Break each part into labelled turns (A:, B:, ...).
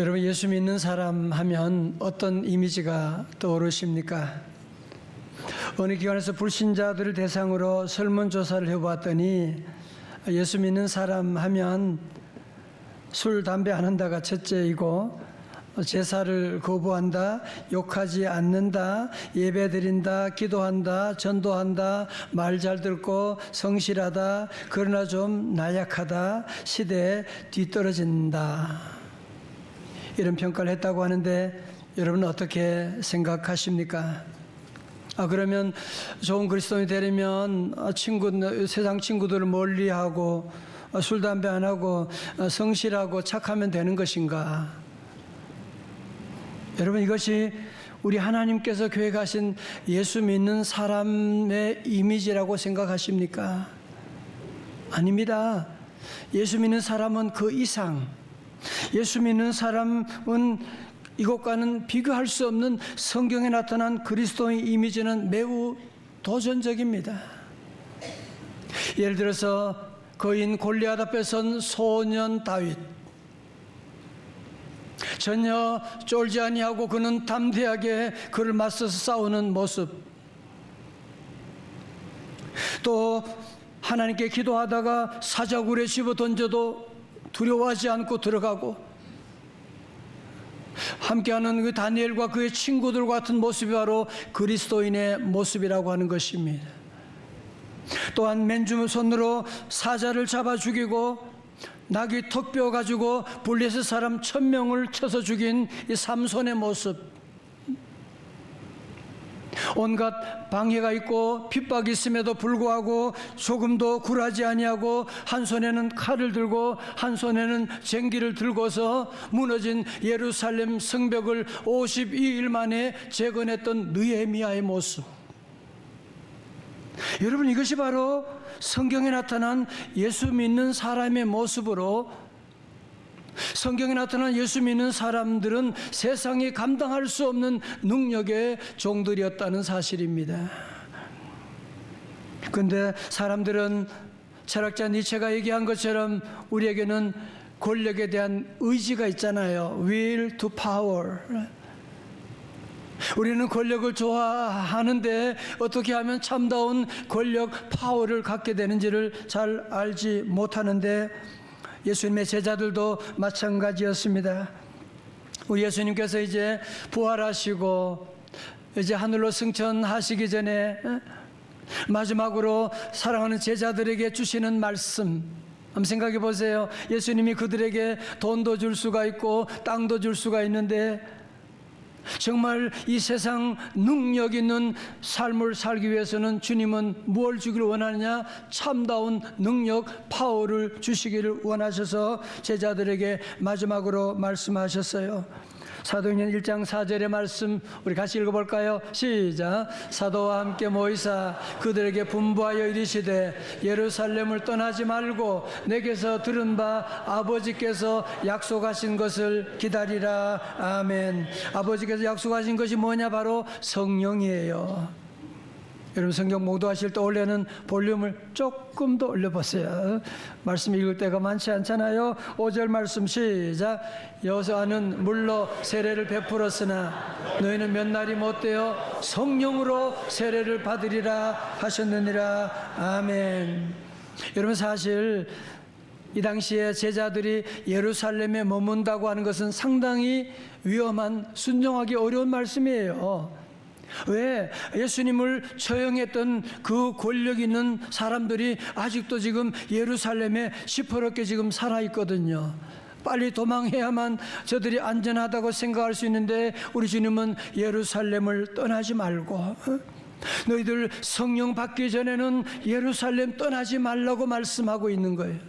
A: 여러분, 예수 믿는 사람 하면 어떤 이미지가 떠오르십니까? 어느 기관에서 불신자들을 대상으로 설문조사를 해보았더니 예수 믿는 사람 하면 술, 담배 안 한다가 첫째이고, 제사를 거부한다, 욕하지 않는다, 예배드린다, 기도한다, 전도한다, 말 잘 듣고 성실하다, 그러나 좀 나약하다, 시대에 뒤떨어진다, 이런 평가를 했다고 하는데 여러분은 어떻게 생각하십니까? 그러면 좋은 그리스도인이 되려면 세상 친구들을 멀리하고 술, 담배 안 하고 성실하고 착하면 되는 것인가? 여러분, 이것이 우리 하나님께서 계획하신 예수 믿는 사람의 이미지라고 생각하십니까? 아닙니다. 예수 믿는 사람은 그 이상, 예수 믿는 사람은 이것과는 비교할 수 없는 성경에 나타난 그리스도의 이미지는 매우 도전적입니다. 예를 들어서 거인 골리앗 앞에 선 소년 다윗, 전혀 쫄지 아니하고 그는 담대하게 그를 맞서서 싸우는 모습, 또 하나님께 기도하다가 사자굴에 집어 던져도 두려워하지 않고 들어가고, 함께하는 그 다니엘과 그의 친구들 같은 모습이 바로 그리스도인의 모습이라고 하는 것입니다. 또한 맨주손으로 사자를 잡아 죽이고 나귀 턱뼈 가지고 블레셋 사람 1000명을 쳐서 죽인 이 삼손의 모습, 온갖 방해가 있고 핍박이 있음에도 불구하고 조금도 굴하지 아니하고 한 손에는 칼을 들고 한 손에는 쟁기를 들고서 무너진 예루살렘 성벽을 52일 만에 재건했던 느헤미야의 모습. 여러분, 이것이 바로 성경에 나타난 예수 믿는 사람의 모습으로, 성경에 나타난 예수 믿는 사람들은 세상이 감당할 수 없는 능력의 종들이었다는 사실입니다. 그런데 사람들은 철학자 니체가 얘기한 것처럼 우리에게는 권력에 대한 의지가 있잖아요. Will to power. 우리는 권력을 좋아하는데 어떻게 하면 참다운 권력, 파워를 갖게 되는지를 잘 알지 못하는데 예수님의 제자들도 마찬가지였습니다. 우리 예수님께서 이제 부활하시고 이제 하늘로 승천하시기 전에 마지막으로 사랑하는 제자들에게 주시는 말씀 한번 생각해 보세요. 예수님이 그들에게 돈도 줄 수가 있고 땅도 줄 수가 있는데 정말 이 세상 능력 있는 삶을 살기 위해서는 주님은 무엇을 주기를 원하느냐? 참다운 능력, 파워를 주시기를 원하셔서 제자들에게 마지막으로 말씀하셨어요. 사도행전 1장 4절의 말씀 우리 같이 읽어볼까요? 시작. 사도와 함께 모이사 그들에게 분부하여 이르시되 예루살렘을 떠나지 말고 내게서 들은 바 아버지께서 약속하신 것을 기다리라. 아멘. 아버지께서 약속하신 것이 뭐냐? 바로 성령이에요. 여러분, 성경 목도하실 때 원래는 볼륨을 조금 더 올려보세요. 말씀 읽을 때가 많지 않잖아요. 5절 말씀 시작. 여호수아는 물로 세례를 베풀었으나 너희는 몇 날이 못되어 성령으로 세례를 받으리라 하셨느니라. 아멘. 여러분, 사실 이 당시에 제자들이 예루살렘에 머문다고 하는 것은 상당히 위험한, 순종하기 어려운 말씀이에요. 왜? 예수님을 처형했던 그 권력 있는 사람들이 아직도 지금 예루살렘에 시퍼렇게 지금 살아있거든요. 빨리 도망해야만 저들이 안전하다고 생각할 수 있는데 우리 주님은 예루살렘을 떠나지 말고 너희들 성령 받기 전에는 예루살렘 떠나지 말라고 말씀하고 있는 거예요.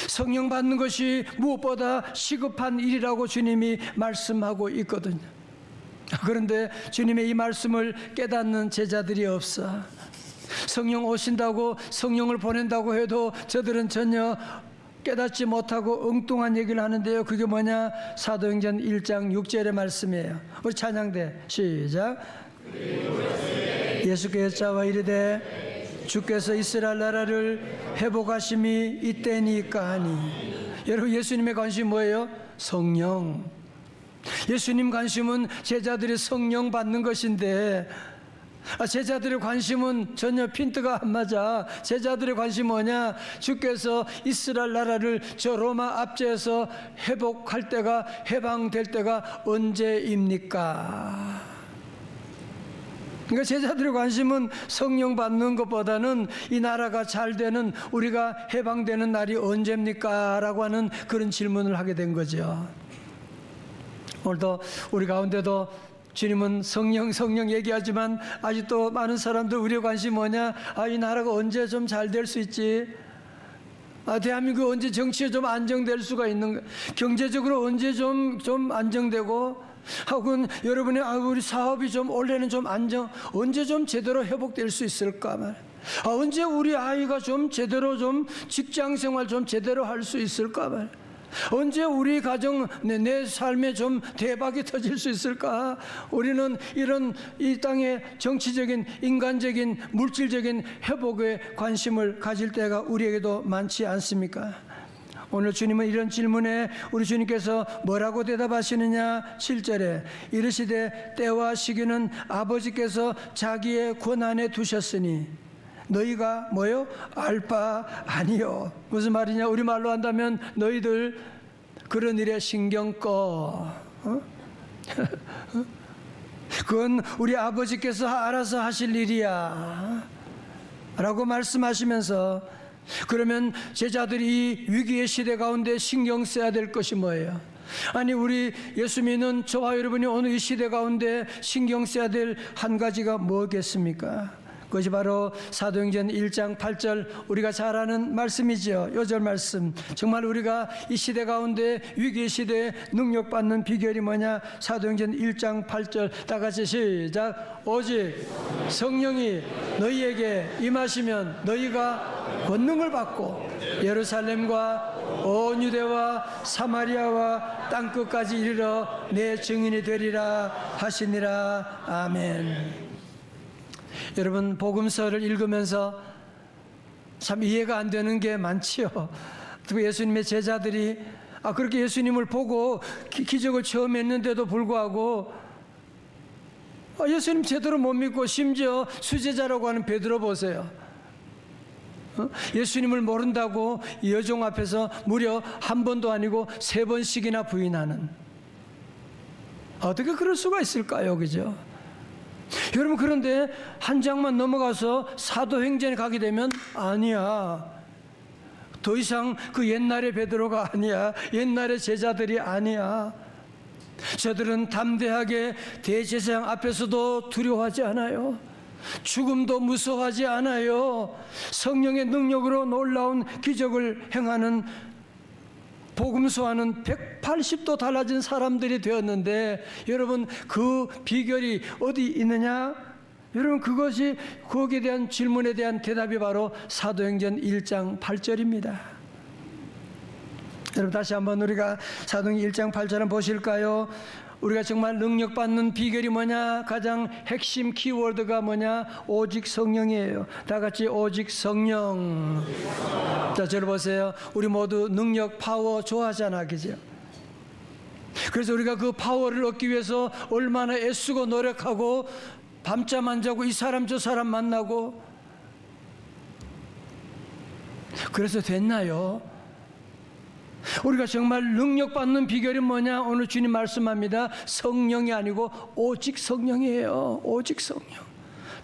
A: 성령 받는 것이 무엇보다 시급한 일이라고 주님이 말씀하고 있거든요. 그런데 주님의 이 말씀을 깨닫는 제자들이 없어. 성령 오신다고, 성령을 보낸다고 해도 저들은 전혀 깨닫지 못하고 엉뚱한 얘기를 하는데요. 그게 뭐냐? 사도행전 1장 6절의 말씀이에요. 우리 찬양대 시작. 예수께서 자와 이르되 주께서 이스라엘 나라를 회복하심이 이때니까 하니 여러분, 예수님의 관심이 뭐예요? 성령. 예수님 관심은 제자들이 성령 받는 것인데, 제자들의 관심은 전혀 핀트가 안 맞아. 제자들의 관심이 뭐냐? 주께서 이스라엘 나라를 저 로마 압제에서 회복할 때가, 해방될 때가 언제입니까? 그러니까 제자들의 관심은 성령 받는 것보다는 이 나라가 잘 되는, 우리가 해방되는 날이 언제입니까? 라고 하는 그런 질문을 하게 된 거죠. 오늘도 우리 가운데도 주님은 성령 얘기하지만 아직도 많은 사람들 우리의 관심이 뭐냐? 이 나라가 언제 좀 잘 될 수 있지? 대한민국 언제 정치에 좀 안정될 수가 있는가? 경제적으로 언제 좀 안정되고, 혹은 여러분의 우리 사업이 좀 원래는 좀 언제 좀 제대로 회복될 수 있을까 말. 언제 우리 아이가 좀 제대로 좀 직장 생활 좀 제대로 할 수 있을까 말. 언제 우리 가정, 내 삶에 좀 대박이 터질 수 있을까? 우리는 이런 이 땅의 정치적인, 인간적인, 물질적인 회복에 관심을 가질 때가 우리에게도 많지 않습니까? 오늘 주님은 이런 질문에 우리 주님께서 뭐라고 대답하시느냐? 7절에 이르시되 때와 시기는 아버지께서 자기의 권한에 두셨으니 너희가 뭐요? 알 바 아니요. 무슨 말이냐? 우리말로 한다면 너희들 그런 일에 신경 꺼. 그건 우리 아버지께서 알아서 하실 일이야 라고 말씀하시면서, 그러면 제자들이 이 위기의 시대 가운데 신경 써야 될 것이 뭐예요? 아니, 우리 예수 믿는 저와 여러분이 오늘 이 시대 가운데 신경 써야 될 한 가지가 뭐겠습니까? 그것이 바로 사도행전 1장 8절, 우리가 잘 아는 말씀이죠. 요절 말씀. 정말 우리가 이 시대 가운데, 위기의 시대에 능력받는 비결이 뭐냐? 사도행전 1장 8절 다 같이 시작. 오직 성령이 너희에게 임하시면 너희가 권능을 받고 예루살렘과 온 유대와 사마리아와 땅끝까지 이르러 내 증인이 되리라 하시니라. 아멘. 여러분, 복음서를 읽으면서 참 이해가 안 되는 게 많지요. 특히 예수님의 제자들이 그렇게 예수님을 보고 기적을 처음 했는데도 불구하고 예수님 제대로 못 믿고, 심지어 수제자라고 하는 베드로 보세요. 예수님을 모른다고 여종 앞에서 무려 한 번도 아니고 3번씩이나 부인하는, 어떻게 그럴 수가 있을까요? 그죠? 여러분, 그런데 한 장만 넘어가서 사도행전에 가게 되면 아니야, 더 이상 그 옛날의 베드로가 아니야, 옛날의 제자들이 아니야. 저들은 담대하게 대제사장 앞에서도 두려워하지 않아요. 죽음도 무서워하지 않아요. 성령의 능력으로 놀라운 기적을 행하는, 복음서와는 180도 달라진 사람들이 되었는데, 여러분, 그 비결이 어디 있느냐? 여러분, 그것이, 거기에 대한 질문에 대한 대답이 바로 사도행전 1장 8절입니다. 여러분, 다시 한번 우리가 사도행전 1장 8절 한번 보실까요? 우리가 정말 능력받는 비결이 뭐냐? 가장 핵심 키워드가 뭐냐? 오직 성령이에요. 다 같이 오직 성령. 자, 저를 보세요. 우리 모두 능력, 파워 좋아하잖아, 그죠? 그래서 우리가 그 파워를 얻기 위해서 얼마나 애쓰고 노력하고 밤잠 안 자고 이 사람 저 사람 만나고, 그래서 됐나요? 우리가 정말 능력받는 비결이 뭐냐? 오늘 주님 말씀합니다. 성령이 아니고 오직 성령이에요. 오직 성령.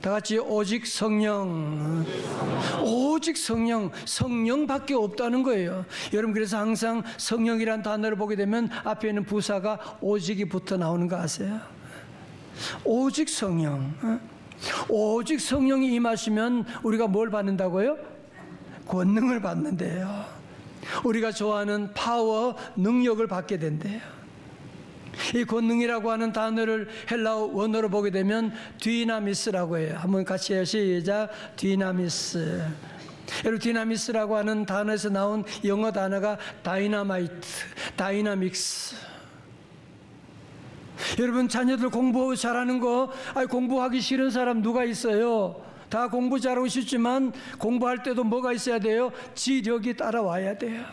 A: 다 같이 오직 성령. 오직 성령. 성령밖에 없다는 거예요. 여러분, 그래서 항상 성령이란 단어를 보게 되면 앞에 있는 부사가 오직이 붙어 나오는 거 아세요? 오직 성령. 오직 성령이 임하시면 우리가 뭘 받는다고요? 권능을 받는데요. 우리가 좋아하는 파워, 능력을 받게 된대요. 이 권능이라고 하는 단어를 헬라어 원어로 보게 되면 디나미스라고 해요. 한번 같이 해요. 시작. 디나미스. 여러분, 디나미스라고 하는 단어에서 나온 영어 단어가 다이나마이트, 다이나믹스. 여러분, 자녀들 공부 잘하는 거, 공부하기 싫은 사람 누가 있어요? 다 공부 잘하고 싶지만 공부할 때도 뭐가 있어야 돼요? 지력이 따라와야 돼요.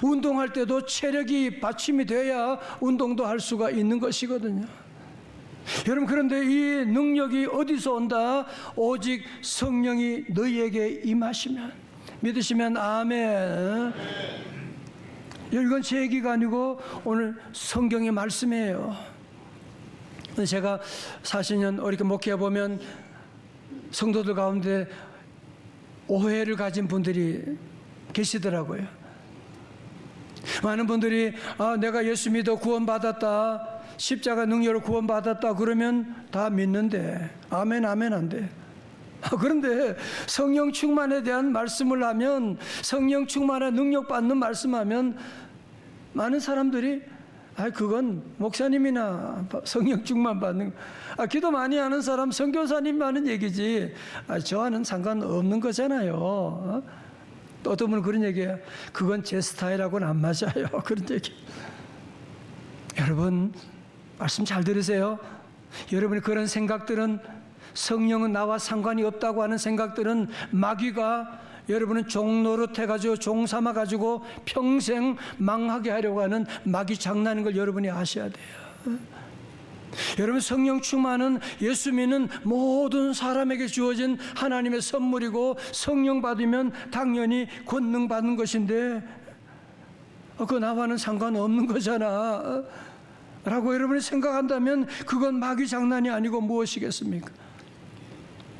A: 운동할 때도 체력이 받침이 돼야 운동도 할 수가 있는 것이거든요. 여러분, 그런데 이 능력이 어디서 온다? 오직 성령이 너희에게 임하시면. 믿으시면 아멘. 이건 제 얘기가 아니고 오늘 성경의 말씀이에요. 제가 40년 이렇게 목회해 보면 성도들 가운데 오해를 가진 분들이 계시더라고요. 많은 분들이 내가 예수 믿어 구원받았다, 십자가 능력으로 구원받았다 그러면 다 믿는데 아멘 아멘 한대. 그런데 성령 충만에 대한 말씀을 하면, 성령 충만에 능력 받는 말씀하면 많은 사람들이 그건 목사님이나 성령 충만 받는 기도 많이 하는 사람, 선교사님 하는 얘기지 저와는 상관없는 거잖아요. 또 어떤 분은 그런 얘기해요. 그건 제 스타일하고는 안 맞아요. 그런 얘기. 여러분, 말씀 잘 들으세요. 여러분의 그런 생각들은, 성령은 나와 상관이 없다고 하는 생각들은 마귀가 여러분은 종 노릇해가지고 종 삼아가지고 평생 망하게 하려고 하는 마귀 장난인 걸 여러분이 아셔야 돼요. 여러분, 성령 충만은 예수 믿는 모든 사람에게 주어진 하나님의 선물이고, 성령 받으면 당연히 권능 받는 것인데 그거 나와는 상관없는 거잖아 라고 여러분이 생각한다면 그건 마귀 장난이 아니고 무엇이겠습니까?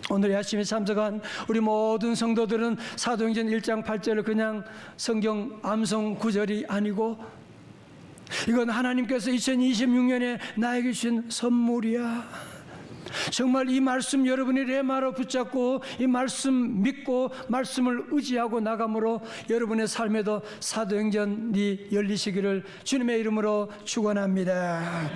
A: 오늘 아침에 참석한 우리 모든 성도들은 사도행전 1장 8절을 그냥 성경 암송 구절이 아니고, 이건 하나님께서 2026년에 나에게 주신 선물이야. 정말 이 말씀 여러분이 레마로 붙잡고 이 말씀 믿고 말씀을 의지하고 나감으로 여러분의 삶에도 사도행전이 열리시기를 주님의 이름으로 축원합니다.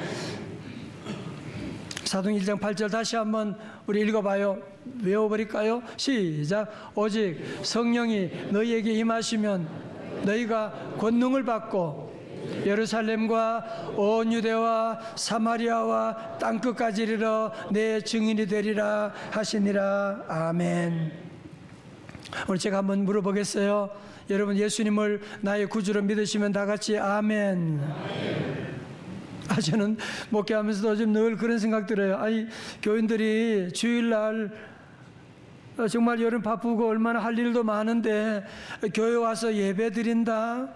A: 사도행전 1장 8절 다시 한번 우리 읽어봐요. 외워버릴까요? 시작. 오직 성령이 너희에게 임하시면 너희가 권능을 받고 예루살렘과 온 유대와 사마리아와 땅끝까지 이르러 내 증인이 되리라 하시니라. 아멘. 오늘 제가 한번 물어보겠어요. 여러분, 예수님을 나의 구주로 믿으시면 다 같이 아멘. 저는 목회하면서도 좀 늘 그런 생각 들어요. 교인들이 주일날 정말 여름 바쁘고 얼마나 할 일도 많은데 교회 와서 예배 드린다.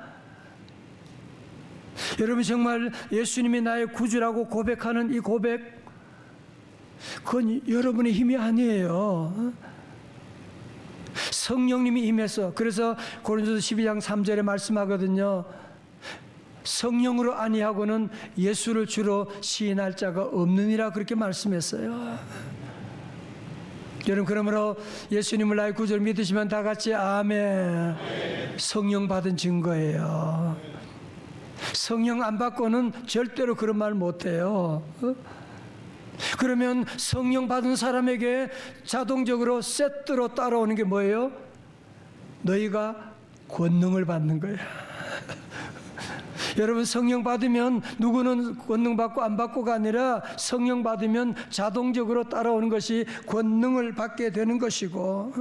A: 여러분, 정말 예수님이 나의 구주라고 고백하는 이 고백, 그건 여러분의 힘이 아니에요. 성령님이 임해서. 그래서 고린도서 12장 3절에 말씀하거든요. 성령으로 아니하고는 예수를 주로 시인할 자가 없느니라, 그렇게 말씀했어요. 여러분, 그러므로 예수님을 나의 구주로 믿으시면 다 같이 아멘. 성령 받은 증거예요. 성령 안 받고는 절대로 그런 말 못해요. 그러면 성령 받은 사람에게 자동적으로 세트로 따라오는 게 뭐예요? 너희가 권능을 받는 거예요. 여러분, 성령 받으면 누구는 권능 받고 안 받고가 아니라 성령 받으면 자동적으로 따라오는 것이 권능을 받게 되는 것이고,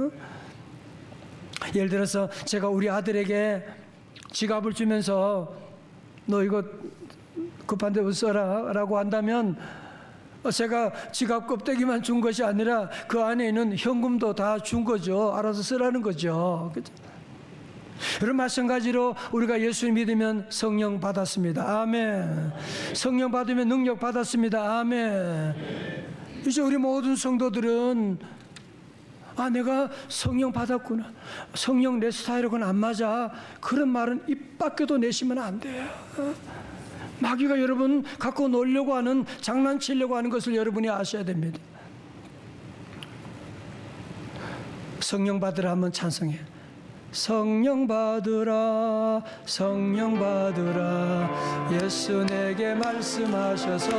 A: 예를 들어서 제가 우리 아들에게 지갑을 주면서 너 이거 급한 데 써라 라고 한다면 제가 지갑 껍데기만 준 것이 아니라 그 안에 있는 현금도 다 준 거죠. 알아서 쓰라는 거죠. 그렇죠? 여러분, 마찬가지로 우리가 예수 믿으면 성령 받았습니다. 아멘. 성령 받으면 능력 받았습니다. 아멘. 이제 우리 모든 성도들은 내가 성령 받았구나, 성령 내 스타일하고는 안 맞아, 그런 말은 입 밖에도 내시면 안 돼요. 마귀가 여러분 갖고 놀려고 하는, 장난치려고 하는 것을 여러분이 아셔야 됩니다. 성령 받으라 하면 찬성해. 성령 받으라, 성령 받으라, 예수 내게 말씀하셔서.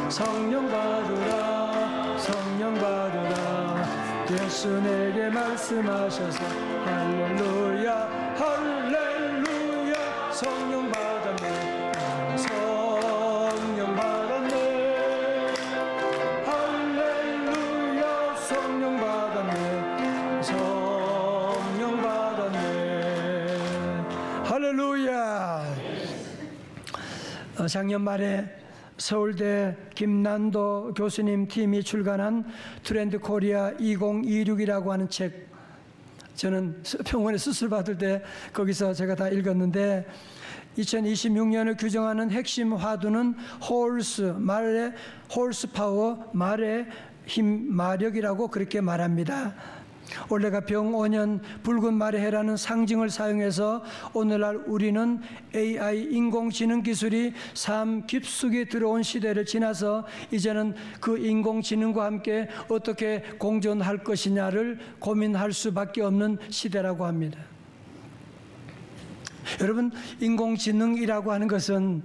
A: 성령 받으라, 성령 받으라, 예수 내게 말씀하셔서. 할렐루야, 할렐루야, 성령 받았네, 성령 받았네. 할렐루야, 성령 받았네, 성령 받았네. 작년 말에 서울대 김난도 교수님 팀이 출간한 트렌드 코리아 2026이라고 하는 책, 저는 병원에 수술 받을 때 거기서 제가 다 읽었는데 2026년을 규정하는 핵심 화두는 말의 홀스 파워, 말의 힘, 마력이라고 그렇게 말합니다. 올해가 병5년 붉은 말의 해라는 상징을 사용해서 오늘날 우리는 AI 인공지능 기술이 삶 깊숙이 들어온 시대를 지나서 이제는 그 인공지능과 함께 어떻게 공존할 것이냐를 고민할 수밖에 없는 시대라고 합니다. 여러분, 인공지능이라고 하는 것은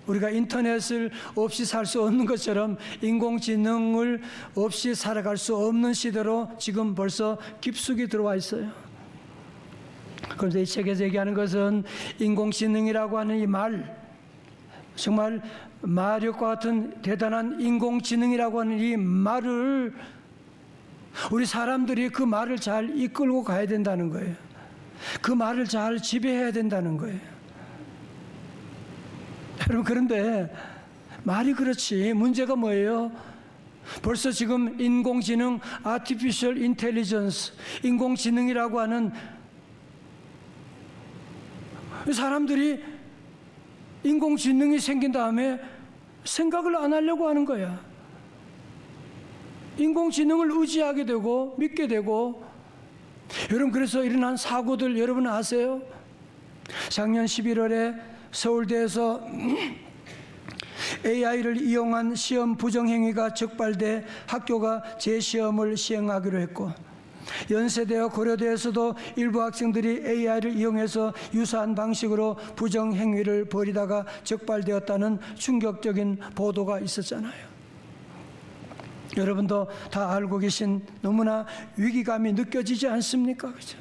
A: 우리가 인터넷을 없이 살 수 없는 것처럼 인공지능을 없이 살아갈 수 없는 시대로 지금 벌써 깊숙이 들어와 있어요. 그런데 이 책에서 얘기하는 것은 인공지능이라고 하는 이 말, 정말 마력과 같은 대단한 인공지능이라고 하는 이 말을 우리 사람들이 그 말을 잘 이끌고 가야 된다는 거예요. 그 말을 잘 지배해야 된다는 거예요. 여러분, 그런데 말이 그렇지 문제가 뭐예요? 벌써 지금 인공지능, Artificial Intelligence, 인공지능이라고 하는 사람들이 인공지능이 생긴 다음에 생각을 안 하려고 하는 거야. 인공지능을 의지하게 되고 믿게 되고. 여러분, 그래서 일어난 사고들 여러분 아세요? 작년 11월에 서울대에서 AI를 이용한 시험 부정행위가 적발돼 학교가 재시험을 시행하기로 했고, 연세대와 고려대에서도 일부 학생들이 AI를 이용해서 유사한 방식으로 부정행위를 벌이다가 적발되었다는 충격적인 보도가 있었잖아요. 여러분도 다 알고 계신 너무나 위기감이 느껴지지 않습니까? 그죠?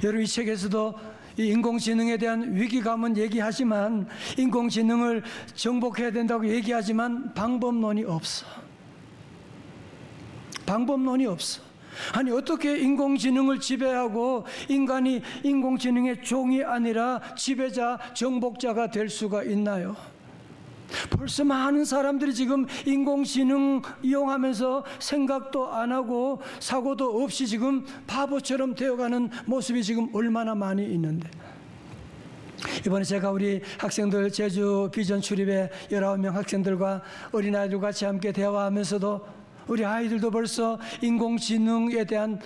A: 여러분, 이 책에서도 이 인공지능에 대한 위기감은 얘기하지만, 인공지능을 정복해야 된다고 얘기하지만 방법론이 없어. 방법론이 없어. 아니, 어떻게 인공지능을 지배하고 인간이 인공지능의 종이 아니라 지배자, 정복자가 될 수가 있나요? 벌써 많은 사람들이 지금 인공지능 이용하면서 생각도 안 하고 사고도 없이 지금 바보처럼 되어가는 모습이 지금 얼마나 많이 있는데, 이번에 제가 우리 학생들 제주 비전 출입에 19명 학생들과 어린아이들 같이 함께 대화하면서도 우리 아이들도 벌써 인공지능에 대한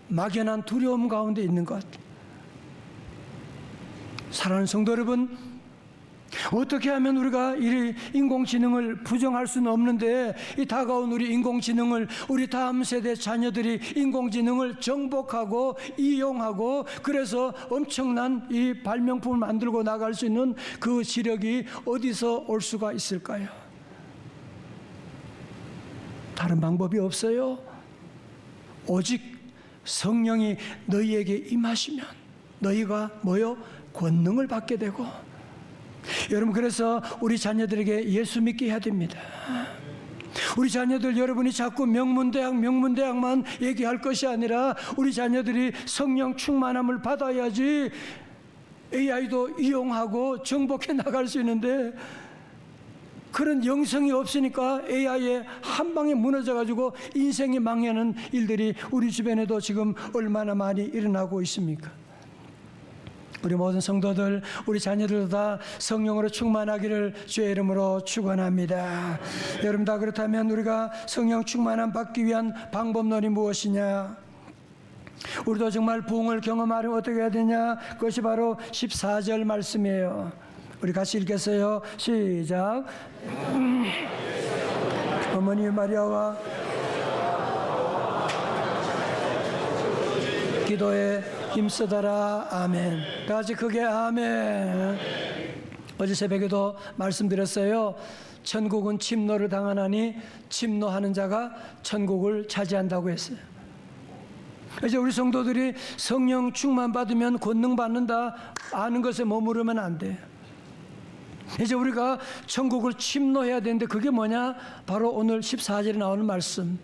A: 막연한 두려움 가운데 있는 것 같아요. 사랑하는 성도 여러분, 어떻게 하면 우리가 이 인공지능을 부정할 수는 없는데, 이 다가온 우리 인공지능을, 우리 다음 세대 자녀들이 인공지능을 정복하고 이용하고 그래서 엄청난 이 발명품을 만들고 나갈 수 있는 그 지력이 어디서 올 수가 있을까요? 다른 방법이 없어요. 오직 성령이 너희에게 임하시면 너희가 뭐요? 권능을 받게 되고. 여러분, 그래서 우리 자녀들에게 예수 믿게 해야 됩니다. 우리 자녀들, 여러분이 자꾸 명문대학만 얘기할 것이 아니라 우리 자녀들이 성령 충만함을 받아야지 AI도 이용하고 정복해 나갈 수 있는데, 그런 영성이 없으니까 AI에 한 방에 무너져가지고 인생이 망하는 일들이 우리 주변에도 지금 얼마나 많이 일어나고 있습니까? 우리 모든 성도들, 우리 자녀들도 다 성령으로 충만하기를 주의 이름으로 축원합니다. 여러분, 다 그렇다면 우리가 성령 충만함 받기 위한 방법론이 무엇이냐? 우리도 정말 부흥을 경험하려면 어떻게 해야 되냐? 그것이 바로 14절 말씀이에요. 우리 같이 읽겠어요. 시작. 어머니 마리아와 기도에 힘쓰더라. 아멘. 다 같이 크게 아멘. 어제 새벽에도 말씀드렸어요. 천국은 침노를 당하나니 침노하는 자가 천국을 차지한다고 했어요. 이제 우리 성도들이 성령 충만 받으면 권능 받는다 아는 것에 머무르면 안 돼. 이제 우리가 천국을 침노해야 되는데 그게 뭐냐? 바로 오늘 14절에 나오는 말씀.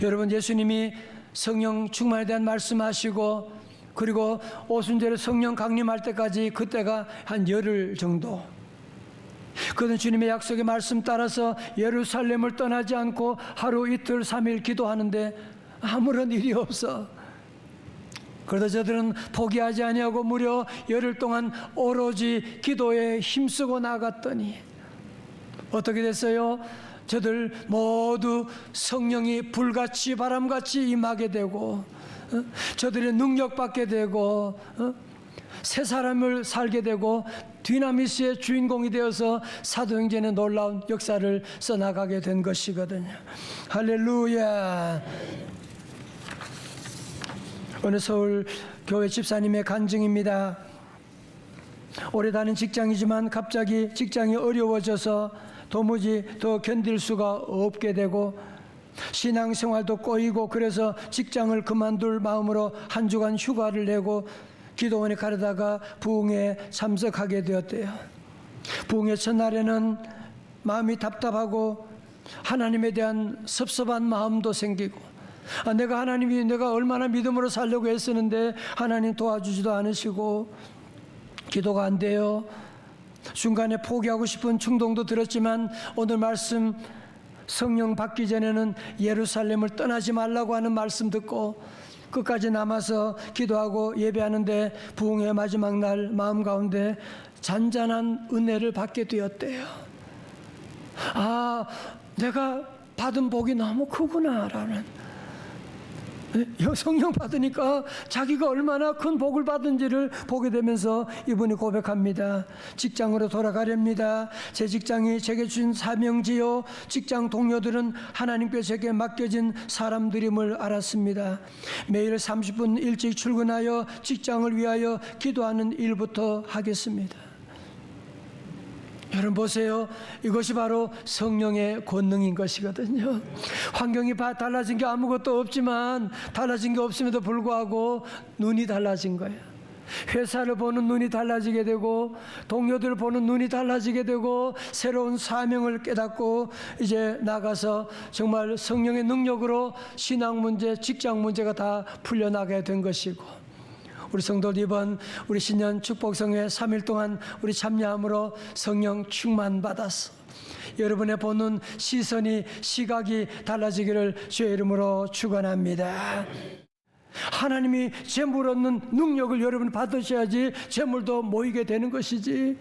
A: 여러분, 예수님이 성령 충만에 대한 말씀하시고 그리고 오순절에 성령 강림할 때까지 그때가 한 열흘 정도. 그는 주님의 약속의 말씀 따라서 예루살렘을 떠나지 않고 하루 이틀 3일 기도하는데 아무런 일이 없어. 그러다 저들은 포기하지 아니하고 무려 열흘 동안 오로지 기도에 힘쓰고 나갔더니 어떻게 됐어요? 저들 모두 성령이 불같이 바람같이 임하게 되고 저들의 능력받게 되고 새 사람을 살게 되고 디나미스의 주인공이 되어서 사도행전의 놀라운 역사를 써나가게 된 것이거든요. 할렐루야. 어느 서울 교회 집사님의 간증입니다. 오래 다닌 직장이지만 갑자기 직장이 어려워져서 도무지 더 견딜 수가 없게 되고 신앙생활도 꼬이고 그래서 직장을 그만둘 마음으로 한 주간 휴가를 내고 기도원에 가려다가 부흥회에 참석하게 되었대요. 부흥회 첫날에는 마음이 답답하고 하나님에 대한 섭섭한 마음도 생기고 내가 얼마나 믿음으로 살려고 했었는데 하나님 도와주지도 않으시고 기도가 안 돼요. 중간에 포기하고 싶은 충동도 들었지만 오늘 말씀 성령 받기 전에는 예루살렘을 떠나지 말라고 하는 말씀 듣고 끝까지 남아서 기도하고 예배하는데 부흥회 마지막 날 마음 가운데 잔잔한 은혜를 받게 되었대요. 내가 받은 복이 너무 크구나라는, 성령 받으니까 자기가 얼마나 큰 복을 받은지를 보게 되면서 이분이 고백합니다. 직장으로 돌아가렵니다. 제 직장이 제게 준 사명지요. 직장 동료들은 하나님께 제게 맡겨진 사람들임을 알았습니다. 매일 30분 일찍 출근하여 직장을 위하여 기도하는 일부터 하겠습니다. 여러분 보세요. 이것이 바로 성령의 권능인 것이거든요. 환경이 달라진 게 아무것도 없지만 달라진 게 없음에도 불구하고 눈이 달라진 거예요. 회사를 보는 눈이 달라지게 되고 동료들을 보는 눈이 달라지게 되고 새로운 사명을 깨닫고 이제 나가서 정말 성령의 능력으로 신앙 문제, 직장 문제가 다 풀려나가게 된 것이고, 우리 성도들 이번 우리 신년 축복성회 3일 동안 우리 참여함으로 성령 충만 받았어. 여러분의 보는 시선이, 시각이 달라지기를 주의 이름으로 축원합니다. 하나님이 재물 얻는 능력을 여러분이 받으셔야지 재물도 모이게 되는 것이지.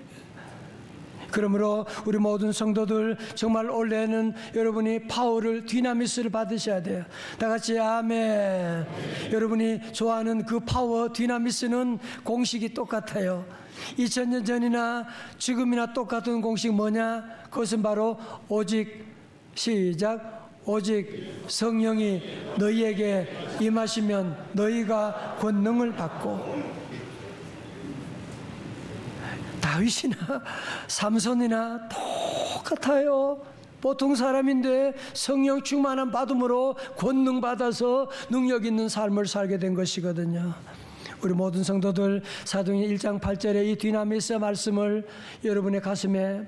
A: 그러므로 우리 모든 성도들 정말 올해는 여러분이 파워를, 디나미스를 받으셔야 돼요. 다 같이 아멘. 여러분이 좋아하는 그 파워, 디나미스는 공식이 똑같아요. 2000년 전이나 지금이나 똑같은 공식 뭐냐? 그것은 바로 오직, 시작, 오직 성령이 너희에게 임하시면 너희가 권능을 받고, 다윗이나 삼손이나 똑같아요. 보통 사람인데 성령 충만한 받음으로 권능 받아서 능력 있는 삶을 살게 된 것이거든요. 우리 모든 성도들 사도행전 1장 8절의 이 디나미스 말씀을 여러분의 가슴에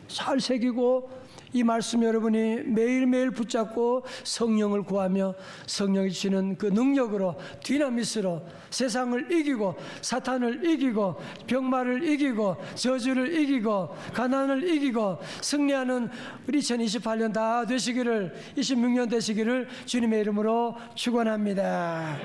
A: 잘 새기고 이 말씀 여러분이 매일매일 붙잡고 성령을 구하며 성령이 주시는 그 능력으로, 디나미스로 세상을 이기고 사탄을 이기고 병마를 이기고 저주를 이기고 가난을 이기고 승리하는 우리 2028년 다 되시기를, 26년 되시기를 주님의 이름으로 축원합니다.